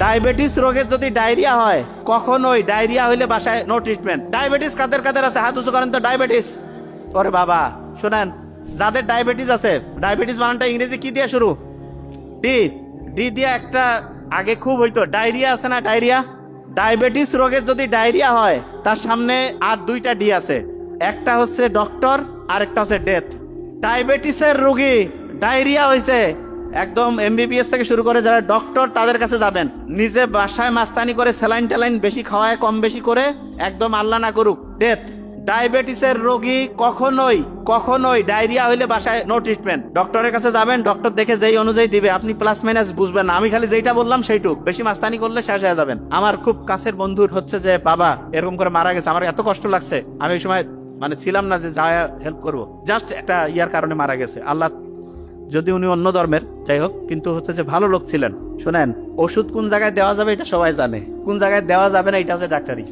Diabetes রোগের যদি diarrhoea হয়, কখনোই ডায়রিয়া হইলে বাসায় নো ট্রিটমেন্ট। ডায়াবেটিস কাদের কাদের আছে হাত উঁচু করেন তো। ডায়াবেটিস, ওরে বাবা শোনেন, যাদের ডায়াবেটিস আছে, ডায়াবেটিস বানানটা ইংরেজি কি দিয়ে শুরু? ডি। ডি দিয়ে একটা আগে খুব হইতো, ডায়রিয়া আছে না, ডায়রিয়া। ডায়াবেটিস রোগের যদি ডায়রিয়া হয়, তার সামনে আর দুইটা ডি আছে, একটা হচ্ছে ডক্টর আর একটা হচ্ছে ডেথ। ডায়াবেটিসের রোগী ডায়রিয়া হয়েছে, একদম এমবিবিএস থেকে শুরু করে যারা ডক্টর তাদের কাছে যাবেন, নিজে বাসায় মাস্তানি করে স্যালাইন ট্যালাইন বেশি খাওয়ায়, কম বেশি করে, একদম আল্লাহ না করুক ডেথ। ডায়াবেটিসের রোগী কখনোই কখনোই ডায়রিয়া হইলে বাসায় নো ট্রিটমেন্ট। ডক্টরের কাছে যাবেন, ডক্টর দেখে যেই অনুযায়ী দিবে, আপনি প্লাস মাইনাস বুঝবেন না। আমি খালি যেটা বললাম সেইটুক, বেশি মাস্তানি করলে শেষ হয়ে যাবেন। আমার খুব কাছের বন্ধুর হচ্ছে যে বাবা এরকম করে মারা গেছে, আমার এত কষ্ট লাগছে, আমি ওই সময় মানে ছিলাম না যে যা হেল্প করব, জাস্ট একটা ইয়ার কারণে মারা গেছে। আল্লাহ, যদি উনি অন্য ধর্মের যাই হোক, কিন্তু হচ্ছে যে ভালো লোক ছিলেন। শোনেন, ওষুধ কোন জায়গায় দেওয়া যাবে এটা সবাই জানে, কোন জায়গায় দেওয়া যাবে না এটা হচ্ছে ডাক্তারি।